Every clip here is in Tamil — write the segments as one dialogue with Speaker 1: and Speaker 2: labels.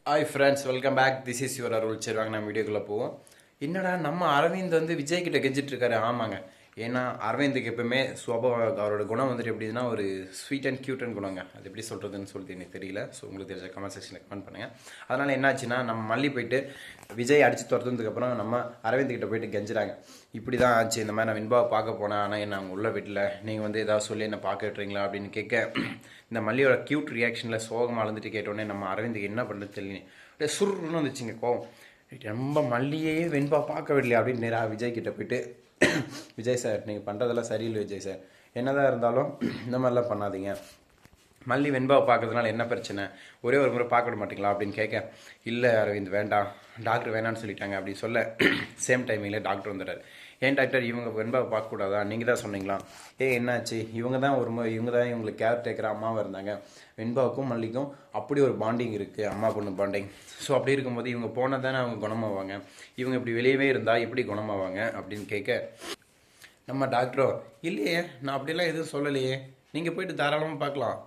Speaker 1: Hi friends, welcome back. This is your Arul. சரி வாங்க நம்ம வீடியோக்குள்ளே போவோம். என்னடா நம்ம அரவிந்த் வந்து விஜய் கிட்ட கெஞ்சிட்டு இருக்காரு. ஆமாங்க, ஏன்னா அரவிந்துக்கு எப்பவுமே அவரோட குணம் வந்துட்டு எப்படின்னா ஒரு ஸ்வீட் அண்ட் க்யூட் அண்ட் குணங்க. அது எப்படி சொல்கிறதுன்னு சொல்லிட்டு எனக்கு தெரியல. ஸோ உங்களுக்கு தெரிஞ்ச கமெண்ட் செக்ஷனில் கமெண்ட் பண்ணுங்கள். அதனால் என்னாச்சுன்னா நம்ம மல்லி போயிட்டு விஜய் அடித்து துரத்துனதுக்கப்புறம் நம்ம அரவிந்த் கிட்ட போயிட்டு கெஞ்சுறாங்க. இப்படி தான் ஆச்சு, இந்த மாதிரி நான் வெண்பாவை பார்க்க போனேன், ஆனால் என்ன அவங்க உள்ள வீட்டில் நீங்கள் வந்து ஏதாவது சொல்லி என்ன பார்க்க விட்டுறீங்களா அப்படின்னு கேட்க, இந்த மல்லியோட க்யூட் ரியாக்ஷனில் சோகமாக அழுந்துட்டு கேட்டோடனே நம்ம அரவிந்துக்கு என்ன பண்ணுறது தெரியல, அப்படியே சுருன்னு வந்துச்சுங்க கோவம். ரொம்ப மல்லியே வெண்பா பார்க்க விடலையா அப்படின்னு நேராக விஜய் கிட்ட போயிட்டு, விஜய் சார் நீங்கள் பண்ணுறதெல்லாம் சரியில்லை விஜய் சார், என்னதான் இருந்தாலும் இந்த மாதிரிலாம் பண்ணாதீங்க, மல்லி வெண்பாவை பார்க்கறதுனால என்ன பிரச்சனை, ஒரே ஒரு முறை பார்க்க மாட்டீங்களா அப்படின்னு கேட்க, இல்லை அரவிந்த் வேண்டாம், டாக்டர் வேணான்னு சொல்லிட்டாங்க அப்படின்னு சொல்ல, சேம் டைமிங்கில் டாக்டர் வந்துடுறாரு. ஏன் டாக்டர் இவங்க வெண்பாவை பார்க்கக்கூடாதா, நீங்கள் தான் சொன்னீங்களா, என்னாச்சு, இவங்க தான் இவங்களுக்கு கேர் டேக்கர் அம்மாவாக இருந்தாங்க, வெண்பாவுக்கும் மல்லிக்கும் அப்படி ஒரு பாண்டிங் இருக்குது, அம்மா பொண்ணு பாண்டிங். ஸோ அப்படி இருக்கும்போது இவங்க போனால் தானே அவங்க குணமாவாங்க, இவங்க இப்படி வெளியவே இருந்தால் எப்படி குணமாவாங்க அப்படின்னு கேட்க, நம்ம டாக்டரோ இல்லையே நான் அப்படிலாம் எதுவும் சொல்லலையே, நீங்கள் போயிட்டு தாராளமாக பார்க்கலாம்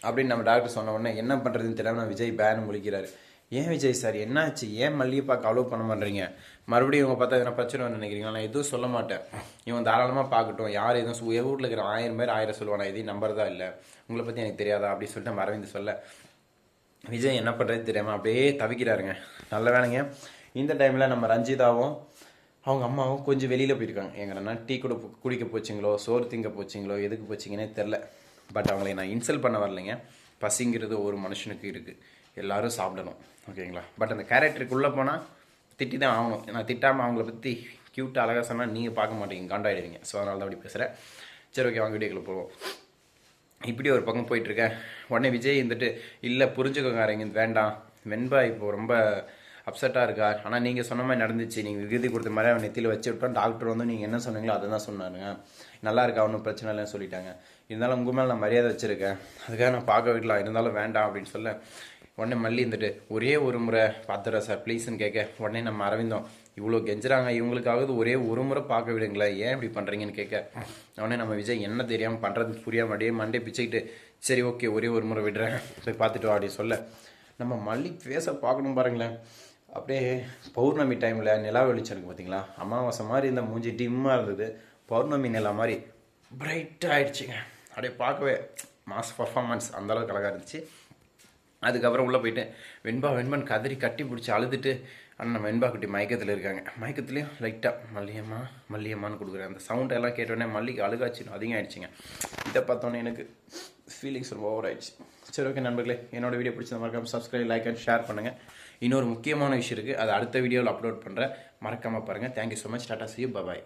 Speaker 1: அப்படின்னு நம்ம டாக்டர் சொன்ன உடனே என்ன பண்ணுறதுன்னு தெரியாமல் விஜய் பேனு முழிக்கிறாரு. ஏன் விஜய் சார் என்னாச்சு, ஏன் மல்லியை பார்க்க அலோவ் பண்ண மாட்டேறீங்க, மறுபடியும் இவங்க பார்த்தா எதனா பிரச்சனை நினைக்கிறீங்களா, நான் எதுவும் சொல்ல மாட்டேன், இவன் தாராளமாக பார்க்கட்டும், யார் எதுவும் வீட்டில் இருக்கிற 1000 பேர் 1000 சொல்லுவானா, எதையும் நம்புறதா இல்லை, உங்களை பற்றி எனக்கு தெரியாதா அப்படின்னு சொல்லிட்டு நம்ம அரவிந்த் சொல்ல, விஜய் என்ன பண்ணுறது தெரியாமல் அப்படியே தவிக்கிறாருங்க. நல்ல வேலைங்க இந்த டைமில் நம்ம ரஞ்சிதாவும் அவங்க அம்மாவும் கொஞ்சம் வெளியில் போயிருக்காங்க. எங்கன்னா டீ கூட குடிக்க போச்சிங்களோ, சோறு திங்க போச்சிங்களோ, எதுக்கு போச்சிங்கன்னே தெரில. பட் அவங்களை நான் இன்சல்ட் பண்ண வரலைங்க. பசிங்கிறது ஒரு மனுஷனுக்கு இருக்குது, எல்லோரும் சாப்பிடணும், ஓகேங்களா. பட் அந்த கேரக்டருக்குள்ளே போனால் திட்டி தான் ஆகணும். நான் திட்டாமல் அவங்கள பற்றி க்யூட்டாக அழகாக சொன்னால் நீங்கள் பார்க்க மாட்டீங்க, காண்டாயிடுவீங்க. ஸோ அதனால தான் அப்படி பேசுகிறேன். சரி ஓகே, அவங்க வீடியோக்குள்ளே போவோம். இப்படி ஒரு பக்கம் போயிட்டுருக்கேன். உடனே விஜய் இருந்துட்டு இல்லை புரிஞ்சுக்கோங்க அரவிந்த் வேண்டாம், வெண்பா இப்போ ரொம்ப அப்செட்டாக இருக்கா, ஆனால் நீங்கள் சொன்ன மாதிரி நடந்துச்சு, நீங்கள் விகுதி கொடுத்த மாதிரி அவன் நெத்தியில் வச்சு விட்டோம், டாக்டர் வந்து நீங்கள் என்ன சொன்னீங்களோ அதை தான் சொன்னாருங்க, நல்லா இருக்கா ஒன்றும் பிரச்சனை இல்லைன்னு சொல்லிட்டாங்க, இருந்தாலும் உங்கள் மேலே நான் மரியாதை வச்சுருக்கேன், அதுக்காக நான் பார்க்க விடலாம், இருந்தாலும் வேண்டாம் அப்படின்னு சொல்ல, உடனே மல்லி இருந்துட்டு ஒரே ஒரு முறை பார்த்துறேன் சார் ப்ளீஸ்ன்னு கேட்க, உடனே நம்ம அரவிந்தோம் இவ்வளோ கெஞ்சுறாங்க, இவங்களுக்காவது ஒரே ஒரு முறை பார்க்க விடுங்களேன், ஏன் இப்படி பண்ணுறீங்கன்னு கேட்க, உடனே நம்ம விஜய் என்ன தெரியாமல் பண்ணுறது புரியாம அப்படியே மண்டே பிச்சுக்கிட்டு சரி ஓகே ஒரே ஒரு முறை விடுறேன் போய் பார்த்துட்டு வா அப்படின்னு சொல்ல, நம்ம மல்லி ஃபேஸை பார்க்கணும் பாருங்களேன், அப்படியே பௌர்ணமி டைமில் நிலா வெளிச்சம் இருக்குது பார்த்தீங்களா, அமாவாசை மாதிரி இந்த மூஞ்சி டிம்மாக இருந்தது, பௌர்ணமி நிலா மாதிரி பிரைட்டாக ஆகிடுச்சிங்க. அப்படியே பார்க்கவே மாஸ் பர்ஃபார்மன்ஸ் அந்தளவுக்கு அழகாக இருந்துச்சு. அதுக்கப்புறம் உள்ளே போயிட்டு வெண்பான்னு கதறி கட்டி பிடிச்சி அழுதுட்டு, ஆனால் நம்ம வெண்பா குட்டி மயக்கத்தில் இருக்காங்க. மயக்கத்துலேயும் லைட்டாக மல்லியம்மான்னு கொடுக்குறேன். அந்த சவுண்ட் எல்லாம் கேட்டோடனே மல்லிக்கு அழுகாச்சு அதிகம் ஆகிடுச்சிங்க. இதை பார்த்தோன்னே எனக்கு ஃபீலிங்ஸ் ரொம்ப ஓவர் ஆகிடுச்சு. சரி ஓகே நண்பர்களே, என்னோட வீடியோ பிடிச்சத மறக்காமல் சப்ஸ்கிரைப், லைக் அண்ட் ஷேர் பண்ணுங்கள். இன்னொரு முக்கியமான விஷயம் இருக்குது, அதை அடுத்த வீடியோவில் அப்லோட் பண்ணுறேன், மறக்காமல் பாருங்கள். Thank you so much. Tata, see you, bye bye.